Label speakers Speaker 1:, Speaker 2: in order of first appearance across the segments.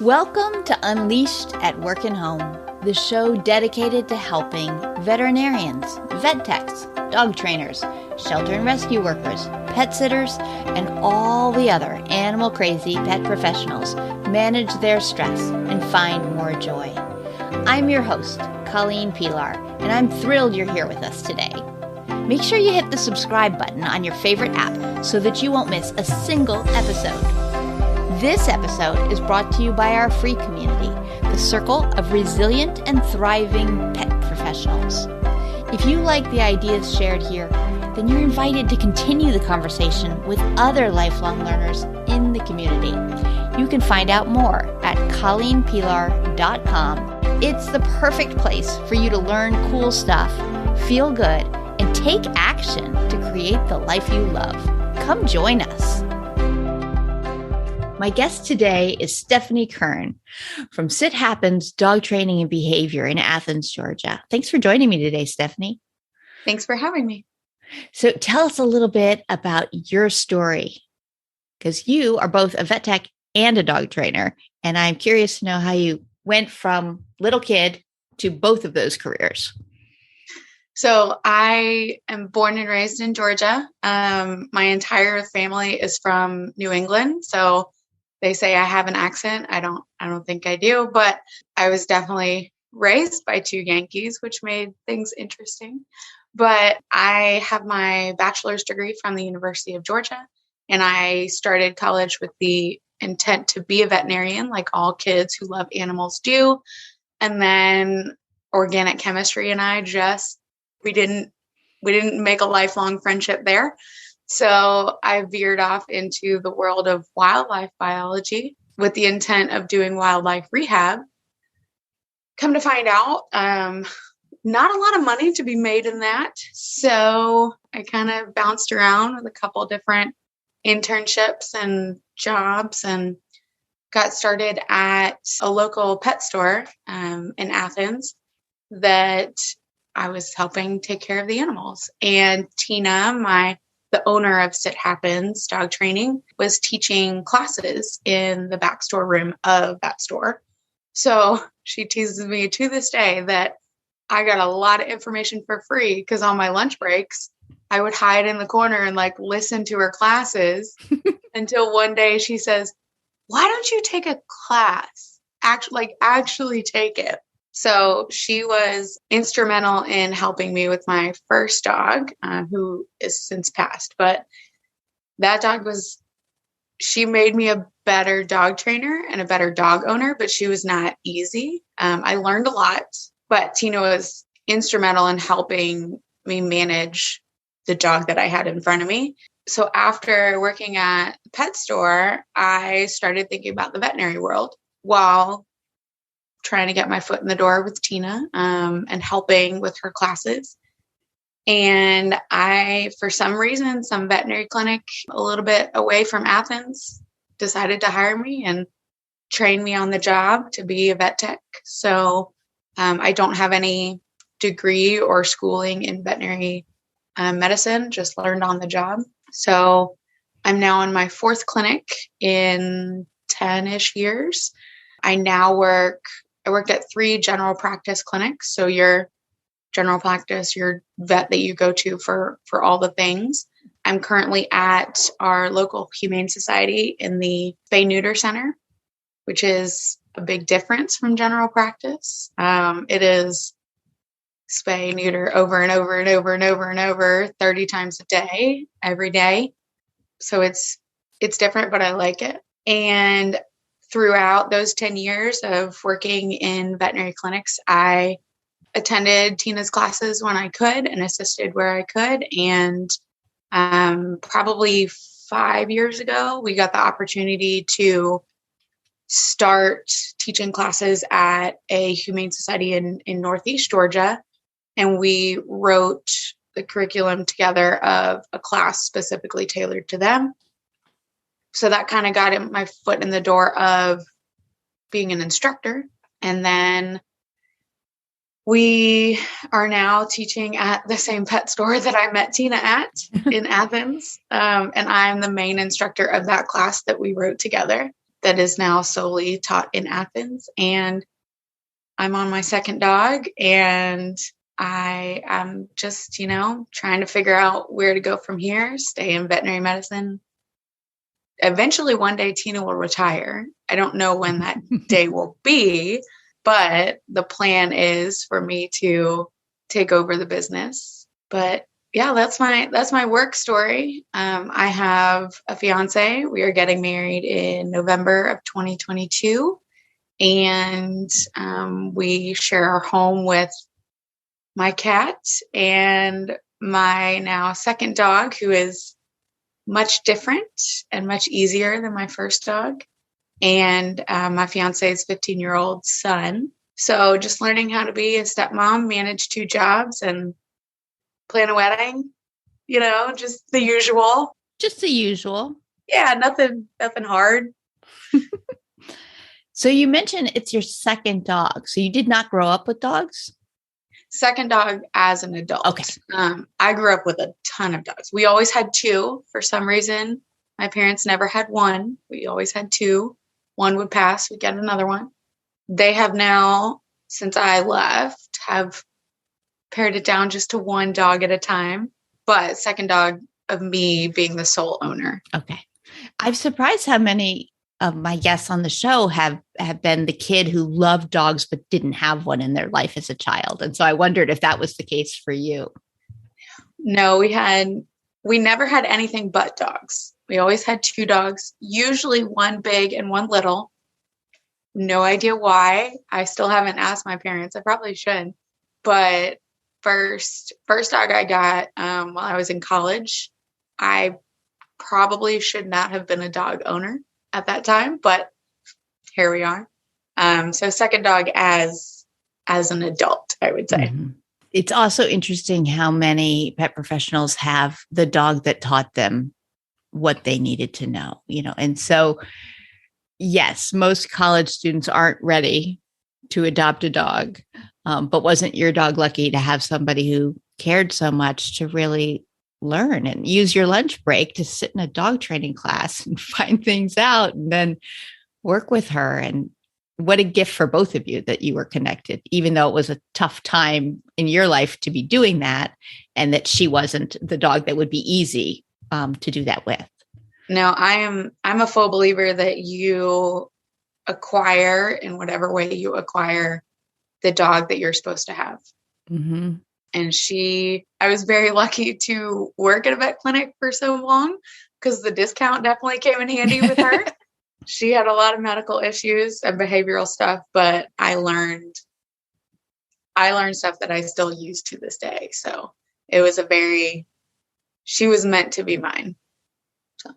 Speaker 1: Welcome to Unleashed at Work and Home, the show dedicated to helping veterinarians, vet techs, dog trainers, shelter and rescue workers, pet sitters, and all the other animal-crazy pet professionals manage their stress and find more joy. I'm your host, Colleen Pilar, and I'm thrilled you're here with us today. Make sure you hit the subscribe button on your favorite app so that you won't miss a single episode. This episode is brought to you by our free community, the Circle of Resilient and Thriving Pet Professionals. If you like the ideas shared here, then you're invited to continue the conversation with other lifelong learners in the community. You can find out more at colleenpilar.com. It's the perfect place for you to learn cool stuff, feel good, and take action to create the life you love. Come join us. My guest today is Stephanie Kern from Sit Happens Dog Training and Behavior in Athens, Georgia. Thanks for joining me today, Stephanie.
Speaker 2: Thanks for having me.
Speaker 1: So tell us a little bit about your story, because you are both a vet tech and a dog trainer, and I'm curious to know how you went from little kid to both of those careers.
Speaker 2: So I am born and raised in Georgia. My entire family is from New England, so they say I have an accent. I don't think I do, but I was definitely raised by two Yankees, which made things interesting. But I have my bachelor's degree from the University of Georgia, and I started college with the intent to be a veterinarian, like all kids who love animals do. And then organic chemistry and I we didn't make a lifelong friendship there. So I veered off into the world of wildlife biology with the intent of doing wildlife rehab. Come to find out, not a lot of money to be made in that. So I kind of bounced around with a couple different internships and jobs and got started at a local pet store in Athens that I was helping take care of the animals. And Tina, the owner of Sit Happens Dog Training, was teaching classes in the back store room of that store. So she teases me to this day that I got a lot of information for free because on my lunch breaks, I would hide in the corner and listen to her classes until one day she says, "Why don't you take a class? Actually take it." So she was instrumental in helping me with my first dog, who is since passed. But that dog she made me a better dog trainer and a better dog owner, but she was not easy. I learned a lot, but Tina was instrumental in helping me manage the dog that I had in front of me. So after working at the pet store, I started thinking about the veterinary world while trying to get my foot in the door with Tina and helping with her classes. And for some reason, some veterinary clinic a little bit away from Athens decided to hire me and train me on the job to be a vet tech. So I don't have any degree or schooling in veterinary medicine, just learned on the job. So I'm now in my fourth clinic in 10-ish years. I worked at 3 general practice clinics. So your general practice, your vet that you go to for all the things. I'm currently at our local humane society in the spay-neuter center, which is a big difference from general practice. It is spay, neuter over and over and over and over and over 30 times a day, every day. So it's different, but I like it. And throughout those 10 years of working in veterinary clinics, I attended Tina's classes when I could and assisted where I could. And probably 5 years ago, we got the opportunity to start teaching classes at a humane society in Northeast Georgia. And we wrote the curriculum together of a class specifically tailored to them. So that kind of got my foot in the door of being an instructor. And then we are now teaching at the same pet store that I met Tina at in Athens. And I'm the main instructor of that class that we wrote together. that is now solely taught in Athens. And I'm on my second dog, and I am just, trying to figure out where to go from here, stay in veterinary medicine. Eventually, one day, Tina will retire. I don't know when that day will be, but the plan is for me to take over the business. But yeah, that's my work story. I have a fiance. We are getting married in November of 2022, and we share our home with my cat and my now second dog, who is much different and much easier than my first dog, and my fiance's 15-year-old son. So just learning how to be a stepmom, manage 2 jobs, and plan a wedding, just the usual.
Speaker 1: Just the usual.
Speaker 2: Yeah, nothing hard.
Speaker 1: So you mentioned it's your second dog. So you did not grow up with dogs?
Speaker 2: Second dog as an adult.
Speaker 1: Okay.
Speaker 2: I grew up with a ton of dogs. We always had 2. For some reason, my parents never had 1. We always had 2. 1 would pass, we'd get another one. They have now, since I left, have pared it down just to 1 dog at a time. But second dog of me being the sole owner.
Speaker 1: Okay. I'm surprised how many of my guests on the show have been the kid who loved dogs but didn't have one in their life as a child. And so I wondered if that was the case for you.
Speaker 2: No, we never had anything but dogs. We always had 2 dogs, usually 1 big and 1 little. No idea why. I still haven't asked my parents. I probably should. But first dog I got while I was in college, I probably should not have been a dog owner at that time, but here we are. So second dog as an adult, I would say.
Speaker 1: Mm-hmm. It's also interesting how many pet professionals have the dog that taught them what they needed to know, and so, yes, most college students aren't ready to adopt a dog, but wasn't your dog lucky to have somebody who cared so much to really learn and use your lunch break to sit in a dog training class and find things out and then work with her? And what a gift for both of you that you were connected, even though it was a tough time in your life to be doing that, and that she wasn't the dog that would be easy to do that with.
Speaker 2: No, I'm a full believer that you acquire in whatever way you acquire the dog that you're supposed to have.
Speaker 1: Mm-hmm.
Speaker 2: And I was very lucky to work at a vet clinic for so long because the discount definitely came in handy with her. She had a lot of medical issues and behavioral stuff, but I learned stuff that I still use to this day. So it was she was meant to be mine. So.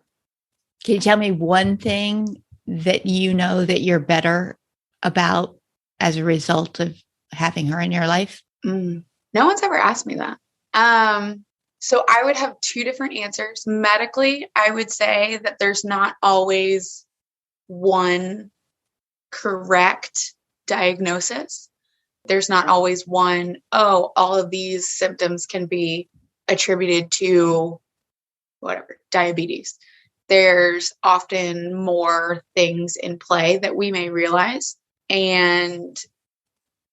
Speaker 1: Can you tell me one thing that that you're better about as a result of having her in your life?
Speaker 2: No one's ever asked me that. So I would have 2 different answers. Medically, I would say that there's not always one correct diagnosis. There's not always one, all of these symptoms can be attributed to whatever, diabetes. There's often more things in play that we may realize. And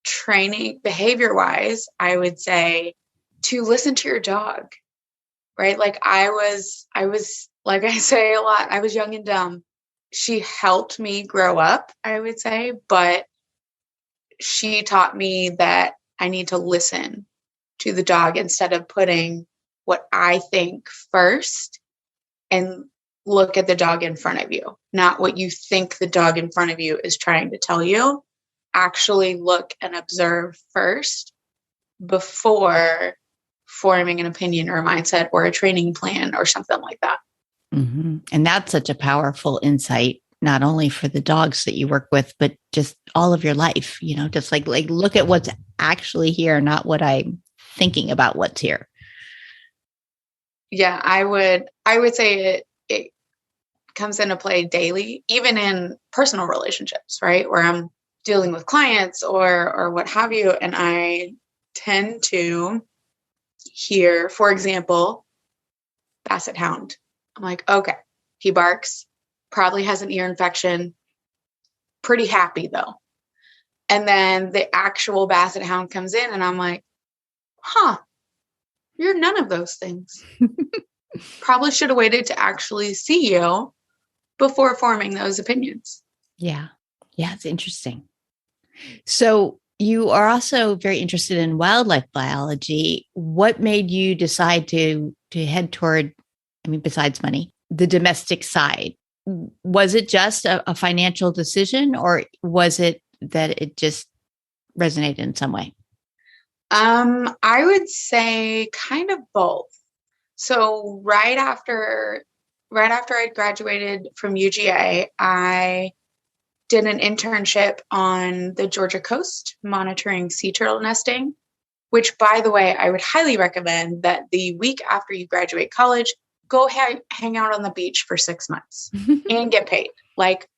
Speaker 2: training behavior-wise, I would say to listen to your dog, right? Like I was, like I say a lot, I was young and dumb. She helped me grow up, I would say, but she taught me that I need to listen to the dog instead of putting what I think first and look at the dog in front of you, not what you think the dog in front of you is trying to tell you. Actually look and observe first before forming an opinion or a mindset or a training plan or something like that.
Speaker 1: Mm-hmm. And that's such a powerful insight, not only for the dogs that you work with, but just all of your life, just like look at what's actually here, not what I'm thinking about what's here.
Speaker 2: Yeah, I would say it comes into play daily, even in personal relationships, right? Where I'm dealing with clients or what have you. And I tend to hear, for example, Basset Hound. I'm like, okay, he barks, probably has an ear infection. pretty happy though. And then the actual basset hound comes in and I'm like, huh, you're none of those things. Probably should have waited to actually see you before forming those opinions.
Speaker 1: Yeah. Yeah. It's interesting. So you are also very interested in wildlife biology. What made you decide to head toward, I mean, besides money, the domestic side? Was it just a financial decision, or was it that it just resonated in some way?
Speaker 2: I would say kind of both. So right after I graduated from UGA, I did an internship on the Georgia coast monitoring sea turtle nesting, which, by the way, I would highly recommend that the week after you graduate college, go hang out on the beach for 6 months and get paid. Like,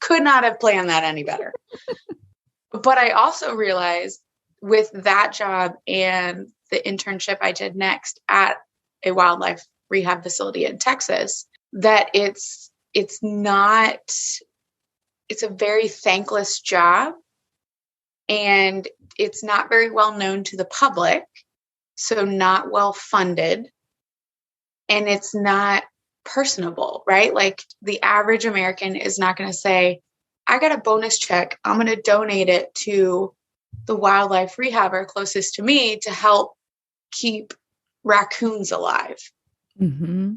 Speaker 2: could not have planned that any better. But I also realized with that job and the internship I did next at a wildlife rehab facility in Texas, that it's a very thankless job, and it's not very well known to the public, so not well funded, and it's not personable, right? Like the average American is not going to say, I got a bonus check, I'm going to donate it to the wildlife rehabber closest to me to help keep raccoons alive.
Speaker 1: Mm-hmm.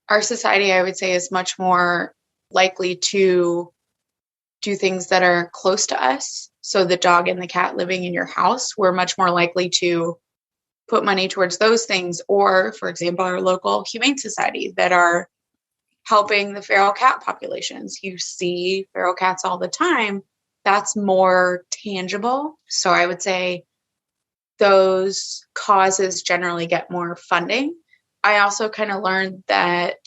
Speaker 2: Our society, I would say, is much more likely to do things that are close to us. So the dog and the cat living in your house, we're much more likely to put money towards those things. Or, for example, our local humane society that are helping the feral cat populations. You see feral cats all the time. That's more tangible. So I would say those causes generally get more funding. I also kind of learned that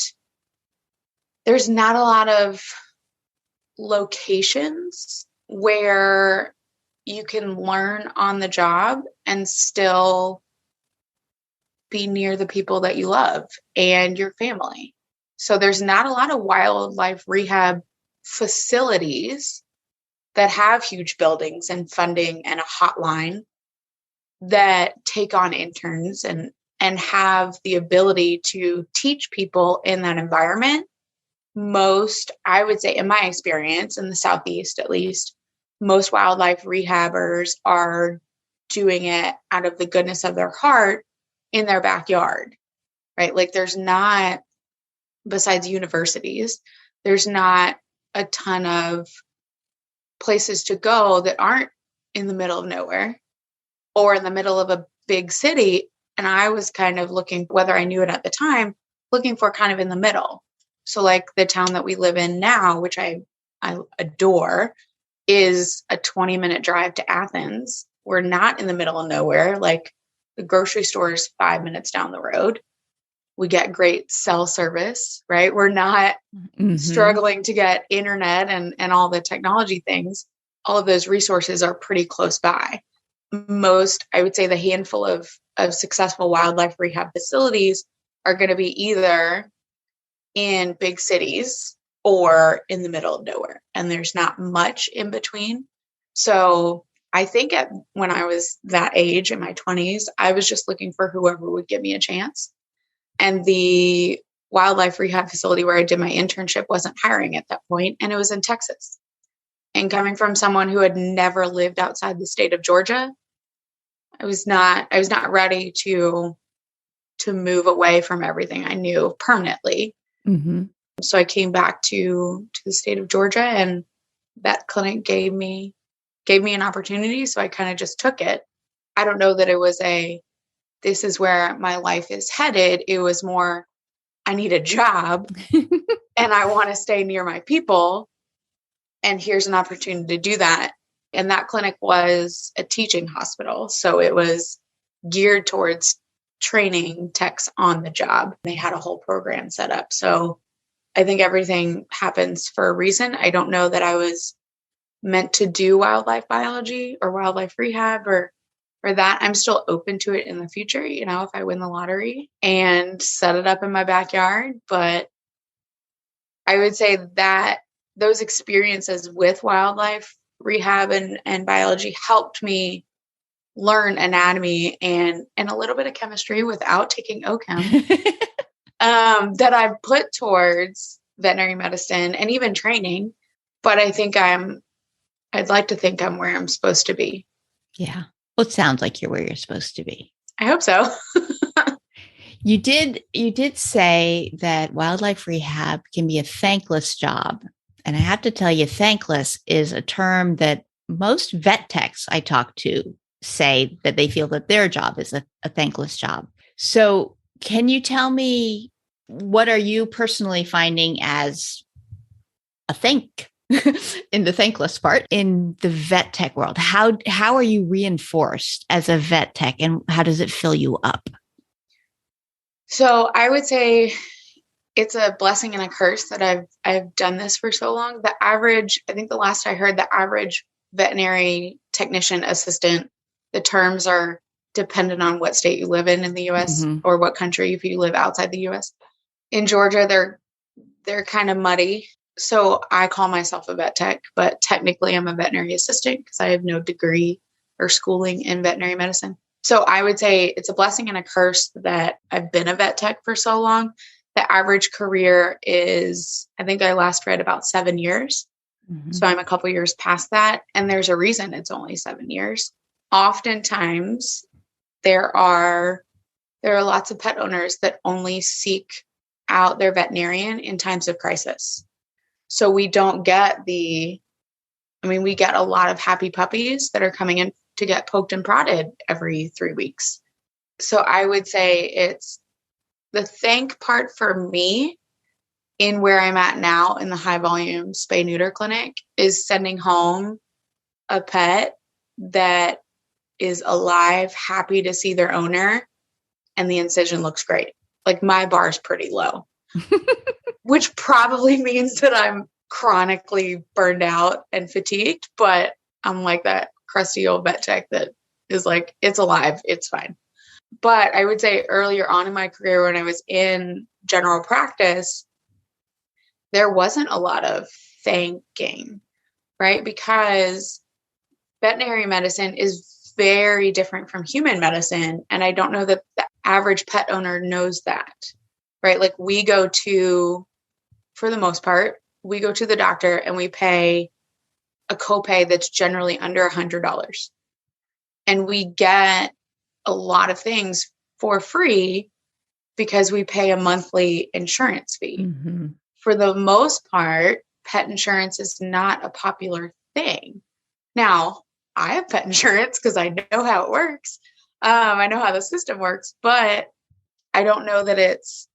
Speaker 2: there's not a lot of locations where you can learn on the job and still be near the people that you love and your family. So there's not a lot of wildlife rehab facilities that have huge buildings and funding and a hotline that take on interns and have the ability to teach people in that environment. Most, I would say, in my experience in the Southeast, at least, most wildlife rehabbers are doing it out of the goodness of their heart in their backyard, right? Like there's not, besides universities, there's not a ton of places to go that aren't in the middle of nowhere or in the middle of a big city. And I was kind of looking, whether I knew it at the time, looking for kind of in the middle. So like the town that we live in now, which I adore, is a 20-minute drive to Athens. We're not in the middle of nowhere. Like the grocery store is 5 minutes down the road. We get great cell service, right? We're not struggling to get internet and all the technology things. All of those resources are pretty close by. Most, I would say the handful of successful wildlife rehab facilities are going to be either in big cities or in the middle of nowhere. And there's not much in between. So I think when I was that age in my 20s, I was just looking for whoever would give me a chance. And the wildlife rehab facility where I did my internship wasn't hiring at that point, and it was in Texas. And coming from someone who had never lived outside the state of Georgia, I was not ready to move away from everything I knew permanently. Mm-hmm. So I came back to the state of Georgia, and that clinic gave me an opportunity. So I kind of just took it. I don't know that it was this is where my life is headed. It was more, I need a job and I want to stay near my people. And here's an opportunity to do that. And that clinic was a teaching hospital. So it was geared towards training techs on the job. They had a whole program set up. So I think everything happens for a reason. I don't know that I was meant to do wildlife biology or wildlife rehab or that. I'm still open to it in the future, if I win the lottery and set it up in my backyard. But I would say that those experiences with wildlife rehab and biology helped me learn anatomy and a little bit of chemistry without taking OChem that I've put towards veterinary medicine and even training. But I think I'd like to think I'm where I'm supposed to be.
Speaker 1: Yeah. Well, it sounds like you're where you're supposed to be.
Speaker 2: I hope so.
Speaker 1: You did say that wildlife rehab can be a thankless job. And I have to tell you, thankless is a term that most vet techs I talk to say that they feel that their job is a thankless job. So can you tell me, what are you personally finding as a thank in the thankless part in the vet tech world? How are you reinforced as a vet tech, and how does it fill you up?
Speaker 2: So I would say it's a blessing and a curse that I've done this for so long. I think the last I heard, the average veterinary technician assistant, the terms are dependent on what state you live in the US or what country if you live outside the US. In Georgia, they're kind of muddy. So I call myself a vet tech, but technically I'm a veterinary assistant because I have no degree or schooling in veterinary medicine. So I would say it's a blessing and a curse that I've been a vet tech for so long. The average career is, I think I last read about 7 years. So I'm a couple years past that. And there's a reason it's only 7 years. Oftentimes there are lots of pet owners that only seek out their veterinarian in times of crisis. So we don't get we get a lot of happy puppies that are coming in to get poked and prodded every 3 weeks. So I would say it's the thank part for me in where I'm at now in the high volume spay neuter clinic is sending home a pet that is alive, happy to see their owner, and the incision looks great. Like my bar is pretty low, which probably means that I'm chronically burned out and fatigued, but I'm like that crusty old vet tech that is like, it's alive, it's fine. But I would say earlier on in my career, when I was in general practice, there wasn't a lot of thanking, right? Because veterinary medicine is very different from human medicine. And I don't know that the average pet owner knows that, right? Like for the most part, we go to the doctor and we pay a copay that's generally under $100. And we get a lot of things for free because we pay a monthly insurance fee. For the most part, pet insurance is not a popular thing. Now, I have pet insurance because I know how it works. I know how the system works, but I don't know that it's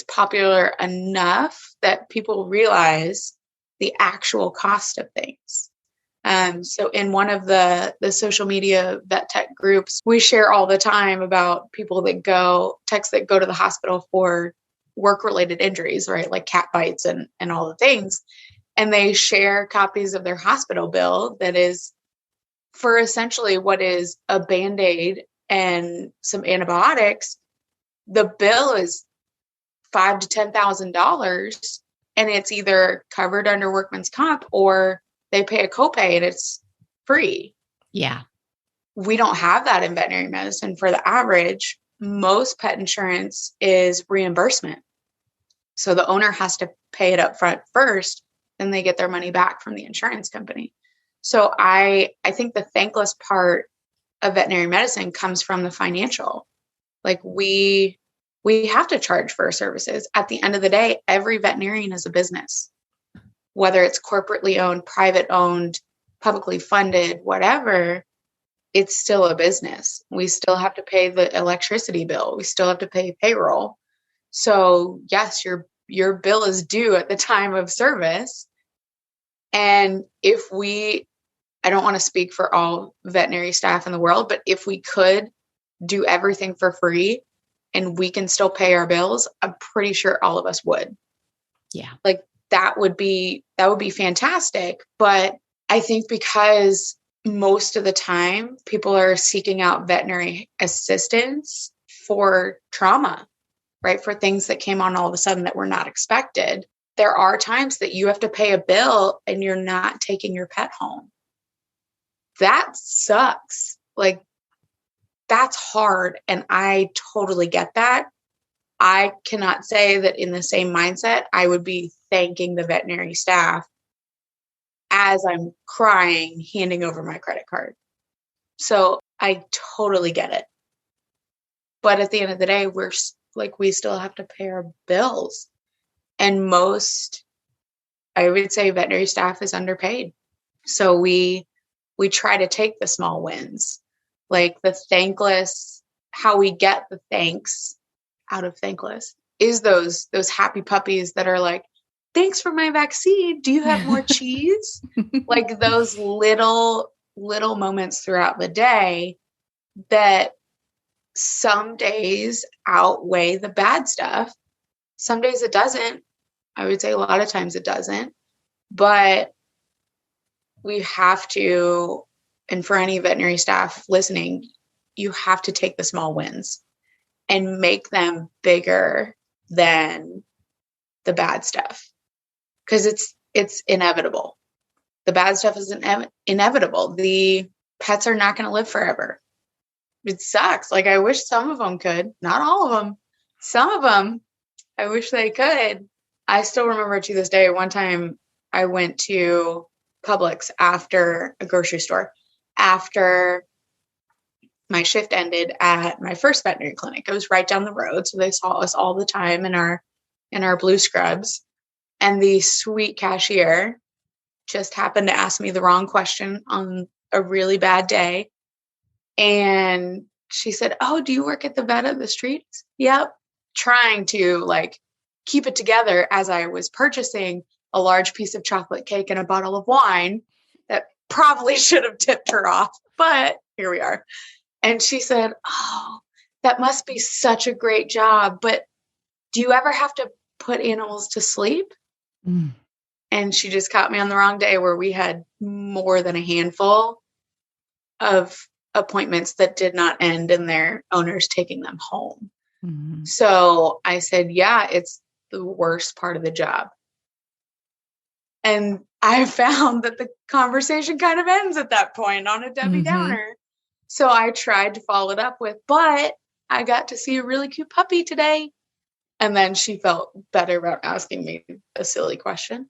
Speaker 2: popular enough that people realize the actual cost of things. So in one of the social media vet tech groups, we share all the time about techs that go to the hospital for work-related injuries, right? Like cat bites and all the things. And they share copies of their hospital bill that is for essentially what is a Band-Aid and some antibiotics. The bill is $5,000 to $10,000, and it's either covered under workman's comp or they pay a copay and it's free.
Speaker 1: Yeah.
Speaker 2: We don't have that in veterinary medicine for the average. Most pet insurance is reimbursement. So the owner has to pay it up front first, then they get their money back from the insurance company. So I think the thankless part of veterinary medicine comes from the financial. Like we have to charge for our services. At the end of the day, every veterinarian is a business. Whether it's corporately owned, private owned, publicly funded, whatever, it's still a business. We still have to pay the electricity bill. We still have to pay payroll. So yes, your bill is due at the time of service. And I don't want to speak for all veterinary staff in the world, but if we could do everything for free and we can still pay our bills, I'm pretty sure all of us would.
Speaker 1: Yeah.
Speaker 2: Like that would be fantastic. But I think because most of the time people are seeking out veterinary assistance for trauma, right? For things that came on all of a sudden that were not expected. there are times that you have to pay a bill and you're not taking your pet home. That sucks. Like, that's hard. And I totally get that. I cannot say that in the same mindset, I would be thanking the veterinary staff as I'm crying, handing over my credit card. So I totally get it. But at the end of the day, we still have to pay our bills. And I would say veterinary staff is underpaid. So we try to take the small wins, like the thankless, how we get the thanks out of thankless is those happy puppies that are like, thanks for my vaccine. Do you have more cheese? Like those little moments throughout the day that some days outweigh the bad stuff. Some days it doesn't. I would say a lot of times it doesn't, but we have to, and for any veterinary staff listening, you have to take the small wins and make them bigger than the bad stuff. Because it's inevitable. The bad stuff is inevitable. The pets are not going to live forever. It sucks. Like, I wish some of them could. Not all of them. Some of them, I wish they could. I still remember to this day, one time I went to Publix after a grocery store, after my shift ended at my first veterinary clinic. It was right down the road. So they saw us all the time in our blue scrubs. And the sweet cashier just happened to ask me the wrong question on a really bad day. And she said, "Oh, do you work at the vet of the streets?" Yep. Trying to like keep it together as I was purchasing a large piece of chocolate cake and a bottle of wine that probably should have tipped her off, but here we are. And she said, "Oh, that must be such a great job, but do you ever have to put animals to sleep?" Mm. And she just caught me on the wrong day where we had more than a handful of appointments that did not end in their owners taking them home. Mm-hmm. So I said, yeah, it's the worst part of the job. And I found that the conversation kind of ends at that point on a Debbie Downer. So I tried to follow it up with, but I got to see a really cute puppy today. And then she felt better about asking me a silly question.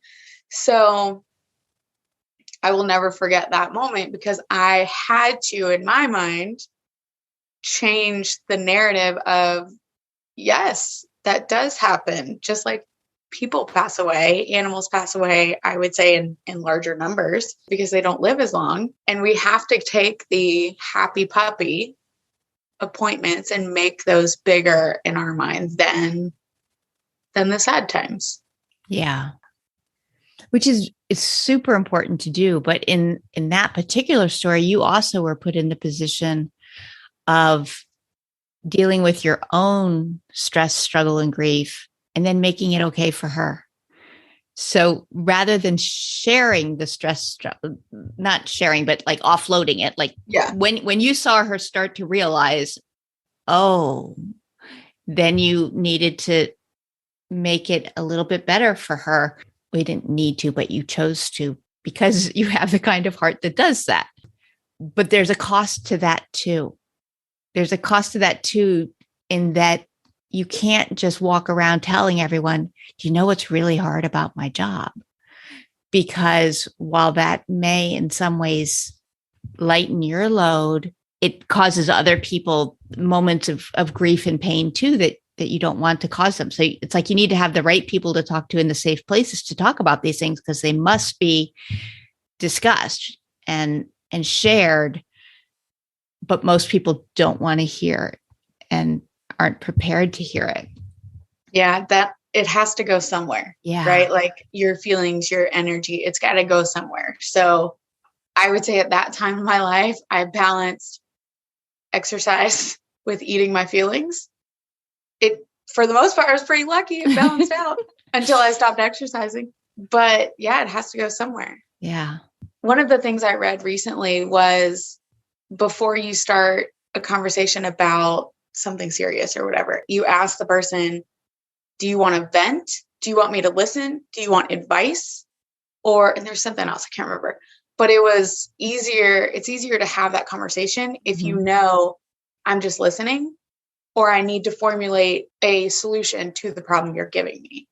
Speaker 2: So I will never forget that moment because I had to, in my mind, change the narrative of, yes, that does happen. Just like people pass away, animals pass away, I would say in larger numbers because they don't live as long. And we have to take the happy puppy appointments and make those bigger in our minds than the sad times.
Speaker 1: Yeah. Which is super important to do. But in that particular story, you also were put in the position of dealing with your own stress, struggle, and grief, and then making it okay for her. So rather than sharing the stress, not sharing, but like offloading it, like when you saw her start to realize, oh, then you needed to make it a little bit better for her. We didn't need to, but you chose to because you have the kind of heart that does that. But there's a cost to that too. There's a cost to that too, in that you can't just walk around telling everyone, do you know what's really hard about my job? Because while that may in some ways lighten your load, it causes other people moments of grief and pain too, that you don't want to cause them. So it's like you need to have the right people to talk to in the safe places to talk about these things because they must be discussed and shared. But most people don't want to hear it and aren't prepared to hear it.
Speaker 2: Yeah, that it has to go somewhere.
Speaker 1: Yeah.
Speaker 2: Right? Like your feelings, your energy, it's got to go somewhere. So I would say at that time in my life, I balanced exercise with eating my feelings. It, for the most part, I was pretty lucky. It balanced out until I stopped exercising. But yeah, it has to go somewhere.
Speaker 1: Yeah.
Speaker 2: One of the things I read recently was before you start a conversation about something serious or whatever, you ask the person, do you want to vent? do you want me to listen? Do you want advice? And there's something else, I can't remember, but it's easier to have that conversation if you know I'm just listening, or I need to formulate a solution to the problem you're giving me.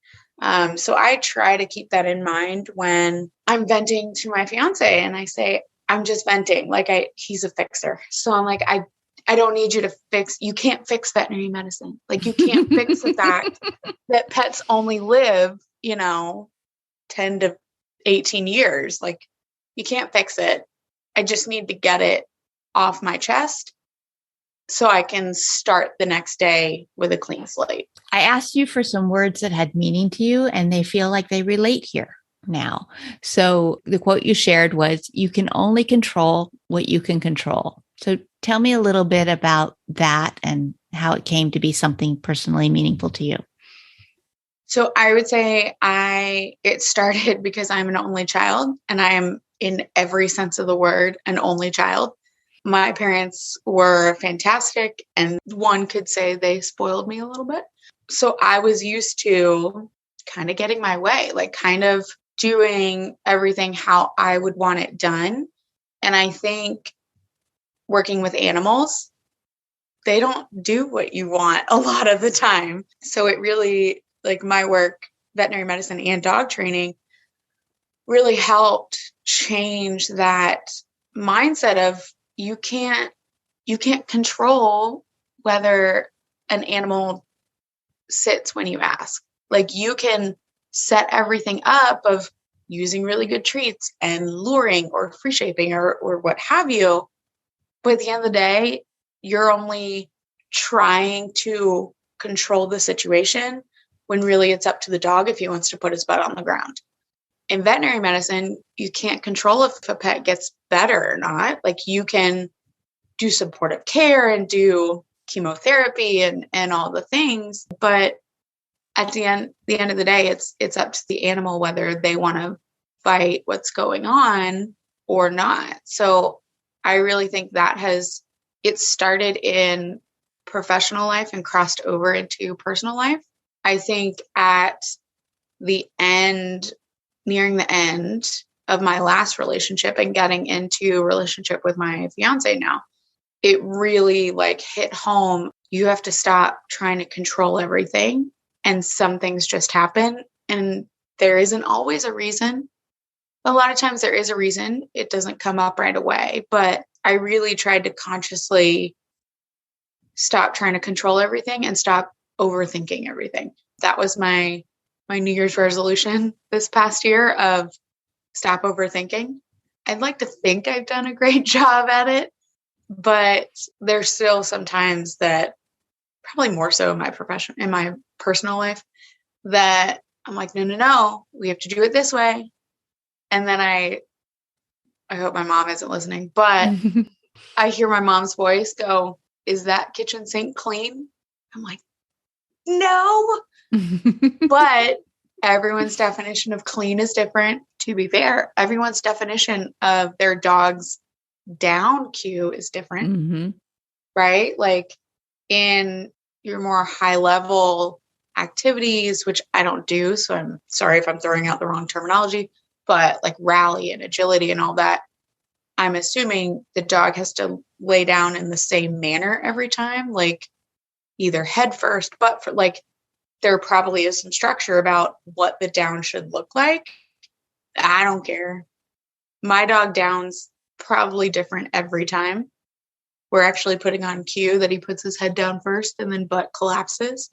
Speaker 2: So I try to keep that in mind when I'm venting to my fiance, and I say, I'm just venting. Like he's a fixer. So I'm like, I don't need you to you can't fix veterinary medicine. Like you can't fix the fact that pets only live, 10 to 18 years. Like you can't fix it. I just need to get it off my chest so I can start the next day with a clean slate.
Speaker 1: I asked you for some words that had meaning to you, and they feel like they relate here now. So the quote you shared was, you can only control what you can control. So tell me a little bit about that and how it came to be something personally meaningful to you.
Speaker 2: So I would say it started because I'm an only child, and I am, in every sense of the word, an only child. My parents were fantastic, and one could say they spoiled me a little bit. So I was used to kind of getting my way, like kind of doing everything how I would want it done. And I think working with animals, they don't do what you want a lot of the time. So it really, like my work, veterinary medicine and dog training, really helped change that mindset of you can't control whether an animal sits when you ask. Like you can set everything up of using really good treats and luring or free shaping or what have you. But at the end of the day, you're only trying to control the situation when really it's up to the dog if he wants to put his butt on the ground. In veterinary medicine, you can't control if a pet gets better or not. Like you can do supportive care and do chemotherapy and all the things, but at the end of the day, it's up to the animal whether they want to fight what's going on or not. So I really think it started in professional life and crossed over into personal life. I think at nearing the end of my last relationship and getting into a relationship with my fiance now, it really hit home. You have to stop trying to control everything, and some things just happen, and there isn't always a reason. A lot of times there is a reason. It doesn't come up right away, but I really tried to consciously stop trying to control everything and stop overthinking everything. That was my New Year's resolution this past year, of stop overthinking. I'd like to think I've done a great job at it, but there's still sometimes that, probably more so in my personal life, that I'm like, no, we have to do it this way. And then I hope my mom isn't listening, but I hear my mom's voice go, is that kitchen sink clean? I'm like, no. But everyone's definition of clean is different. To be fair, everyone's definition of their dog's down cue is different, right? Like in your more high level activities, which I don't do, so I'm sorry if I'm throwing out the wrong terminology, but like rally and agility and all that, I'm assuming the dog has to lay down in the same manner every time, like either head first, but for there probably is some structure about what the down should look like. I don't care. My dog down's probably different every time. We're actually putting on cue that he puts his head down first and then butt collapses.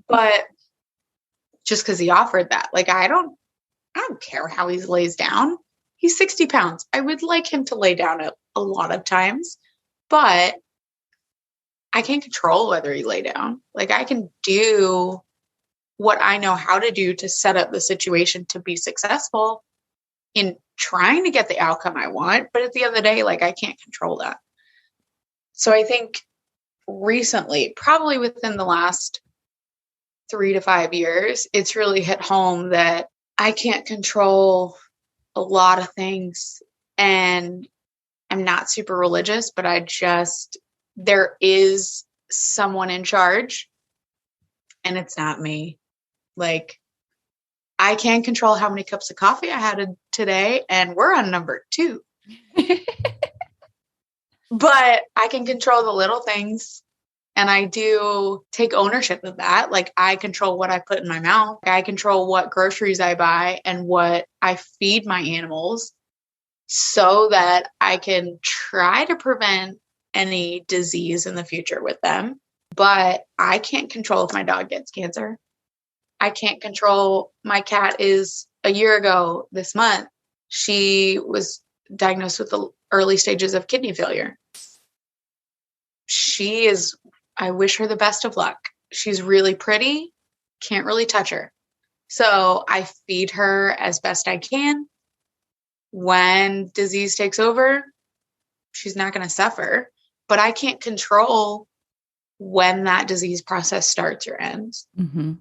Speaker 2: But just because he offered that, I don't care how he lays down. He's 60 pounds. I would like him to lay down a lot of times, but I can't control whether he lay down. I can do what I know how to do to set up the situation to be successful in trying to get the outcome I want. But at the end of the day, I can't control that. So I think recently, probably within the last 3 to 5 years, it's really hit home that I can't control a lot of things. And I'm not super religious, but there is someone in charge, and it's not me. I can't control how many cups of coffee I had today, and we're on number 2. But I can control the little things, and I do take ownership of that. Like, I control what I put in my mouth. I control what groceries I buy and what I feed my animals so that I can try to prevent any disease in the future with them. But I can't control if my dog gets cancer. I can't control. My cat is a year ago this month. She was diagnosed with the early stages of kidney failure. I wish her the best of luck. She's really pretty, can't really touch her. So I feed her as best I can. When disease takes over, she's not going to suffer, but I can't control when that disease process starts or ends.
Speaker 1: Mm-hmm.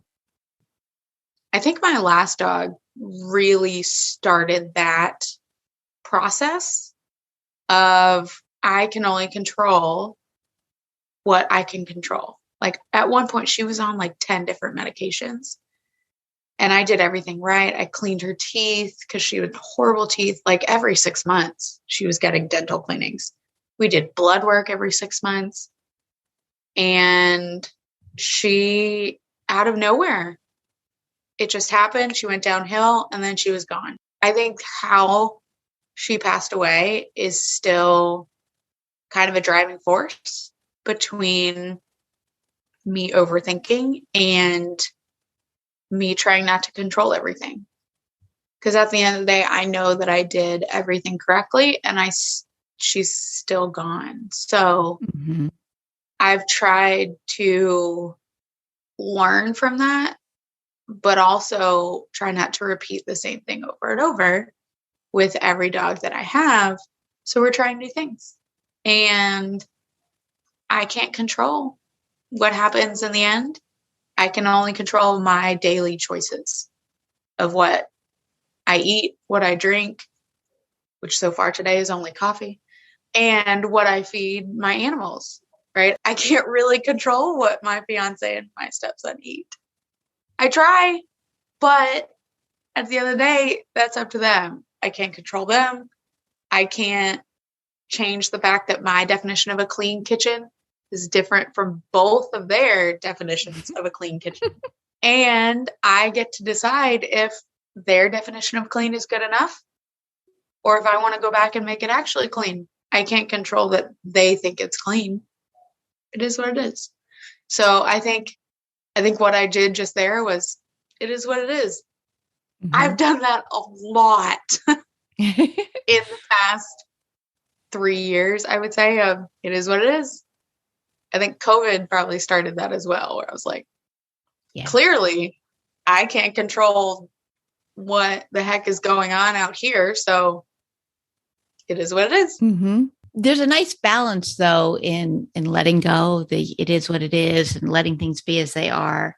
Speaker 2: I think my last dog really started that process of I can only control what I can control. Like, at one point she was on like 10 different medications, and I did everything right. I cleaned her teeth because she had horrible teeth. Like, every 6 months she was getting dental cleanings. We did blood work every 6 months, and she, out of nowhere, it just happened. She went downhill and then she was gone. I think how she passed away is still kind of a driving force between me overthinking and me trying not to control everything. Because at the end of the day, I know that I did everything correctly, and she's still gone. So
Speaker 1: Mm-hmm.
Speaker 2: I've tried to learn from that, but also try not to repeat the same thing over and over with every dog that I have. So we're trying new things. And I can't control what happens in the end. I can only control my daily choices of what I eat, what I drink, which so far today is only coffee, and what I feed my animals, right? I can't really control what my fiance and my stepson eat. I try, but at the end of the day, that's up to them. I can't control them. I can't change the fact that my definition of a clean kitchen is different from both of their definitions of a clean kitchen. And I get to decide if their definition of clean is good enough, or if I want to go back and make it actually clean. I can't control that they think it's clean. It is what it is. So I think what I did just there was, it is what it is. Mm-hmm. I've done that a lot in the past 3 years, I would say, of it is what it is. I think COVID probably started that as well, where I was like, clearly I can't control what the heck is going on out here. So it is what it is.
Speaker 1: Mm-hmm. There's a nice balance, though, in letting go, it is what it is, and letting things be as they are.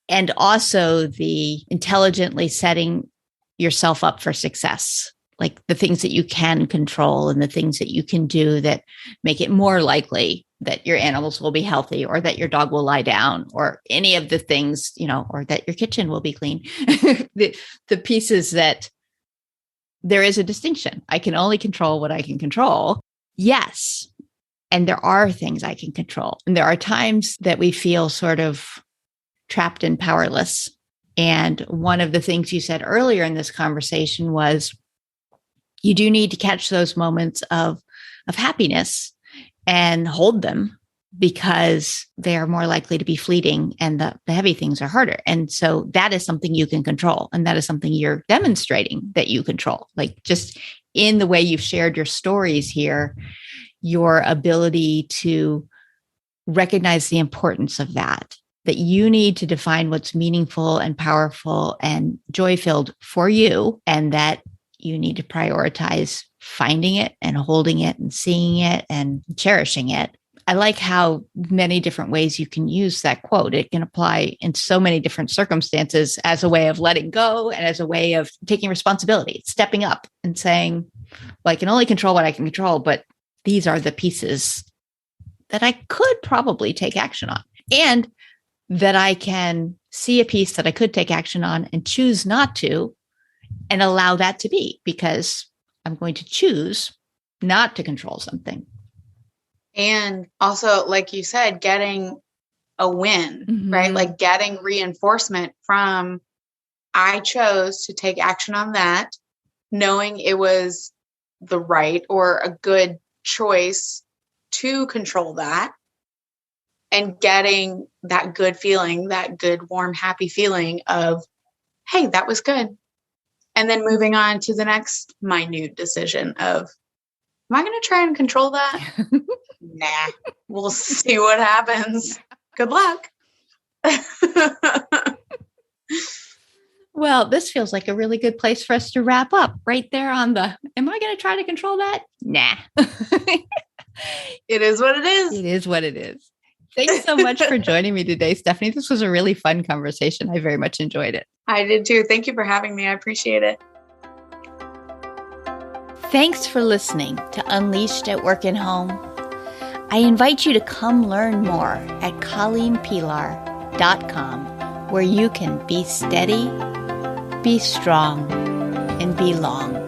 Speaker 1: And also the intelligently setting yourself up for success, like the things that you can control and the things that you can do that make it more likely that your animals will be healthy, or that your dog will lie down, or any of the things, or that your kitchen will be clean. the pieces that there is a distinction. I can only control what I can control. Yes. And there are things I can control. And there are times that we feel sort of trapped and powerless. And one of the things you said earlier in this conversation was you do need to catch those moments of happiness and hold them, because they are more likely to be fleeting and the heavy things are harder. And so that is something you can control. And that is something you're demonstrating that you control. Like, just in the way you've shared your stories here, your ability to recognize the importance of that you need to define what's meaningful and powerful and joy-filled for you, and that you need to prioritize finding it and holding it and seeing it and cherishing it. I like how many different ways you can use that quote. It can apply in so many different circumstances as a way of letting go and as a way of taking responsibility, stepping up and saying, well, I can only control what I can control, but these are the pieces that I could probably take action on. And that I can see a piece that I could take action on and choose not to, and allow that to be, because I'm going to choose not to control something.
Speaker 2: And also, like you said, getting a win, right? Like getting reinforcement from, I chose to take action on that, knowing it was the right or a good choice to control that, and getting that good feeling, that good, warm, happy feeling of, hey, that was good. And then moving on to the next minute decision of, am I going to try and control that? Nah, we'll see what happens. Good luck.
Speaker 1: Well, this feels like a really good place for us to wrap up right there on the, am I going to try to control that? Nah.
Speaker 2: It is what it is.
Speaker 1: It is what it is. Thanks so much for joining me today, Stephanie. This was a really fun conversation. I very much enjoyed it.
Speaker 2: I did too. Thank you for having me. I appreciate it.
Speaker 1: Thanks for listening to Unleashed at Work and Home. I invite you to come learn more at colleenpilar.com, where you can be steady, be strong, and be long.